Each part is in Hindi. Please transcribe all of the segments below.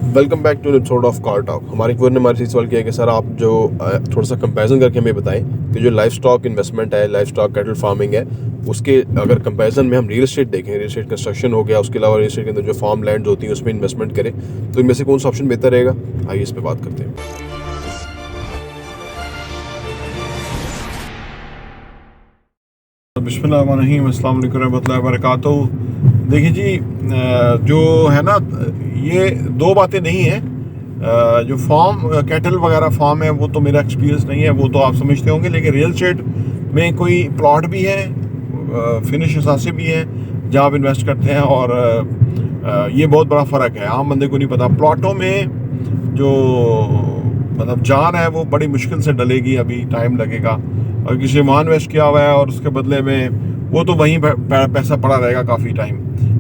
Welcome back to episode of car talk. हमारे व्यूअर ने हमारे से सवाल किया कि सर आप जो थोड़ा सा कंपैरिजन करके हमें बताएं कि जो लाइफ स्टॉक इन्वेस्टमेंट है, लाइफ स्टॉक कैटल फार्मिंग है, उसके अगर कंपैरिजन में हम रियल एस्टेट देखें, रियल एस्टेट कंस्ट्रक्शन हो गया, उसके अलावा रियल एस्टेट के अंदर जो फार्म लैंड होती हैं उसमें इन्वेस्टमेंट करें, तो इनमें से कौन सा ऑप्शन बेहतर रहेगा। आइए इस पर बात करते हैं। बिस्मिल्लाहिर्रहमानिर्रहीम, अस्सलाम वालेकुम रहमतुल्लाहि व बरकातहू। देखिए जी, जो है ना, ये दो बातें नहीं हैं। जो फार्म कैटल वगैरह फार्म है वो तो मेरा एक्सपीरियंस नहीं है, वो तो आप समझते होंगे। लेकिन रियल एस्टेट में कोई प्लॉट भी है, फिनिश असासे भी हैं जहाँ आप इन्वेस्ट करते हैं, और ये बहुत बड़ा फ़र्क है, आम बंदे को नहीं पता। प्लॉटों में जो मतलब जान है वो बड़ी मुश्किल से डलेगी, अभी टाइम लगेगा। और किसी मान इन्वेस्ट किया हुआ है और उसके बदले में वो तो वहीं पैसा पड़ा रहेगा काफ़ी टाइम,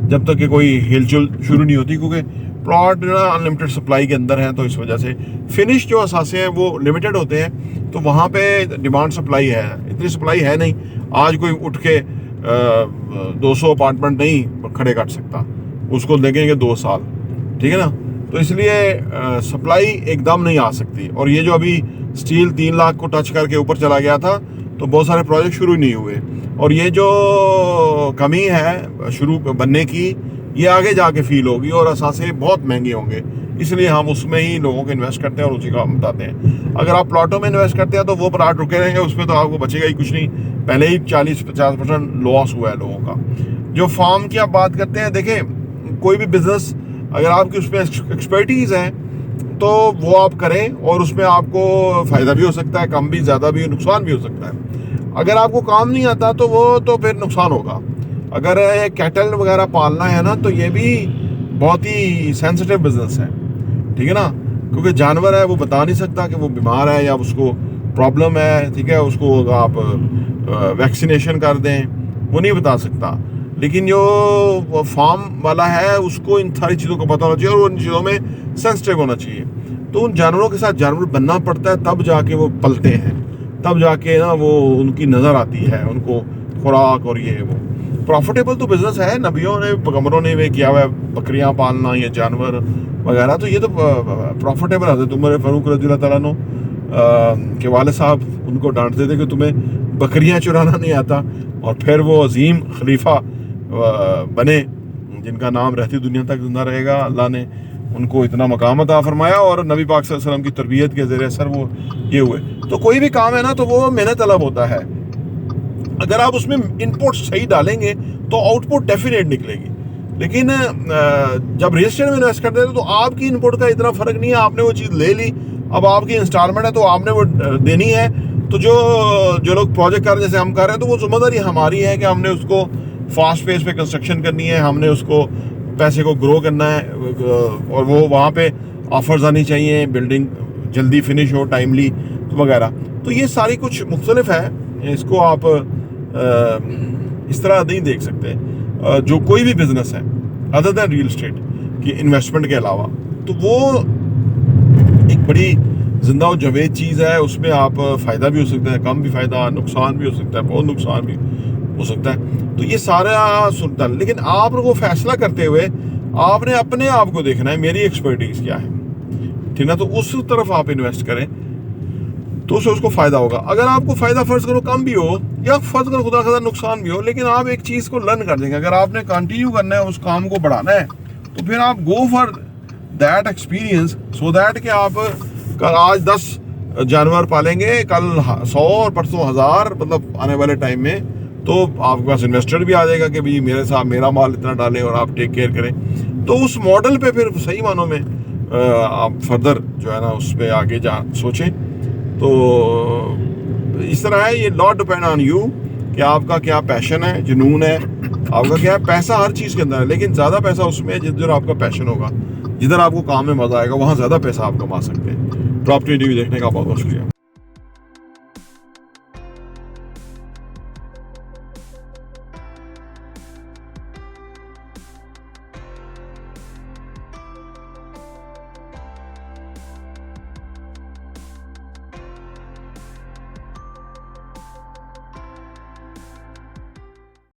जब तक कि कोई हिलचुल शुरू नहीं होती, क्योंकि प्लॉट ना अनलिमिटेड सप्लाई के अंदर है। तो इस वजह से फिनिश जो असासे हैं वो लिमिटेड होते हैं, तो वहाँ पे डिमांड सप्लाई है, इतनी सप्लाई है नहीं। आज कोई उठ के 200 अपार्टमेंट नहीं खड़े कर सकता, उसको लगेंगे 2 साल, ठीक है ना। तो इसलिए सप्लाई एकदम नहीं आ सकती। और ये जो अभी स्टील 3 लाख को टच करके ऊपर चला गया था, तो बहुत सारे प्रोजेक्ट शुरू नहीं हुए, और ये जो कमी है शुरू बनने की, ये आगे जाके फील होगी और असासे बहुत महंगे होंगे। इसलिए हम उसमें ही लोगों को इन्वेस्ट करते हैं और उसी का हम बताते हैं। अगर आप प्लॉटों में इन्वेस्ट करते हैं तो वो प्लॉट रुके रहेंगे, उसमें तो आपको बचेगा ही कुछ नहीं, पहले ही 40-50% लॉस हुआ है लोगों का। जो फार्म की आप बात करते हैं, देखें कोई भी बिजनेस अगर आपकी उसमें एक्सपर्टीज़ है तो वो आप करें, और उसमें आपको फ़ायदा भी हो सकता है, कम भी, ज़्यादा भी, नुकसान भी हो सकता है। अगर आपको काम नहीं आता तो वो तो फिर नुकसान होगा। अगर कैटल वगैरह पालना है ना, तो ये भी बहुत ही सेंसिटिव बिजनेस है, ठीक है ना, क्योंकि जानवर है, वो बता नहीं सकता कि वो बीमार है या उसको प्रॉब्लम है, ठीक है। उसको आप वैक्सीनेशन कर दें, वो नहीं बता सकता। लेकिन जो फार्म वाला है उसको इन सारी चीज़ों को पता होना चाहिए, और उन चीज़ों में सेंसिटिव होना चाहिए। तो उन जानवरों के साथ जानवर बनना पड़ता है, तब जाके वो पलते हैं, तब जाके ना वो उनकी नज़र आती है, उनको खुराक और ये वो। प्रॉफिटेबल तो बिजनेस है, नबियों ने, पैगंबरों ने वे किया हुआ है, बकरियां पालना, ये जानवर वगैरह, तो ये तो प्रॉफिटेबल है। उमर फारूक रज़ियल्लाहु ताला अन्हु के वाले साहब उनको डांटते थे कि तुम्हें बकरियां चुराना नहीं आता, और फिर वो अजीम खलीफा बने जिनका नाम रहती दुनिया तक जिंदा रहेगा। अल्लाह ने उनको इतना मकाम अता फरमाया, और नबी पाक सल्लल्लाहु अलैहि वसल्लम की तरबियत के ज़रिए असर वो ये हुए। तो कोई भी काम है ना, तो वो मेहनत तलब होता है। अगर आप उसमें इनपुट सही डालेंगे तो आउटपुट डेफिनेट निकलेगी। लेकिन जब रियल एस्टेट में इन्वेस्ट करते हैं तो आपकी इनपुट का इतना फ़र्क नहीं है। आपने वो चीज़ ले ली, अब आपकी इंस्टॉलमेंट है तो आपने वो देनी है। तो जो लोग प्रोजेक्ट कर रहे हैं, जैसे हम कर रहे हैं, तो वो जिम्मेदारी हमारी है कि हमने उसको फास्ट पेस पे कंस्ट्रक्शन करनी है, हमने उसको पैसे को ग्रो करना है, और वो वहाँ पे ऑफर्स आनी चाहिए, बिल्डिंग जल्दी फिनिश हो, टाइमली वगैरह। तो ये सारी कुछ मुख्तलिफ है, इसको आप इस तरह नहीं देख सकते। जो कोई भी बिजनेस है अदर दैन रियल एस्टेट की इन्वेस्टमेंट के अलावा, तो वो एक बड़ी जिंदा और जवेद चीज़ है। उसमें आप फ़ायदा भी हो सकता है, कम भी फ़ायदा, नुकसान भी हो सकता है, बहुत नुकसान भी हो सकता है। तो ये सारा सुनता है, लेकिन आप लोगों को फैसला करते हुए आपने अपने आप को देखना है, मेरी एक्सपर्टीज़ क्या है, ठीक है ना। तो उस तरफ आप इन्वेस्ट करें तो उसको फ़ायदा होगा। अगर आपको फ़ायदा फ़र्ज करो कम भी हो, या फ़र्ज करो खुदा खदा नुकसान भी हो, लेकिन आप एक चीज़ को लर्न कर देंगे। अगर आपने कंटिन्यू करना है, उस काम को बढ़ाना है, तो फिर आप go for that experience, so that कि आप कल आज 10 जानवर पालेंगे, कल 100 और परसों 1000, मतलब आने वाले टाइम में तो आपके पास इन्वेस्टर भी आ जाएगा कि भाई मेरे साथ मेरा माल इतना डालें और आप टेक केयर करें। तो उस मॉडल पे फिर सही मानों में आप फर्दर जो है ना उस पर आगे सोचें। तो इस तरह है, ये नॉट डिपेंड ऑन यू कि आपका क्या पैशन है, जुनून है, आपका क्या है। पैसा हर चीज़ के अंदर है, लेकिन ज़्यादा पैसा उसमें है जिधर आपका पैशन होगा, जिधर आपको काम में मज़ा आएगा, वहाँ ज़्यादा पैसा आप कमा सकते हैं। प्रॉपर्टी टीवी देखने का बहुत बहुत शुक्रिया।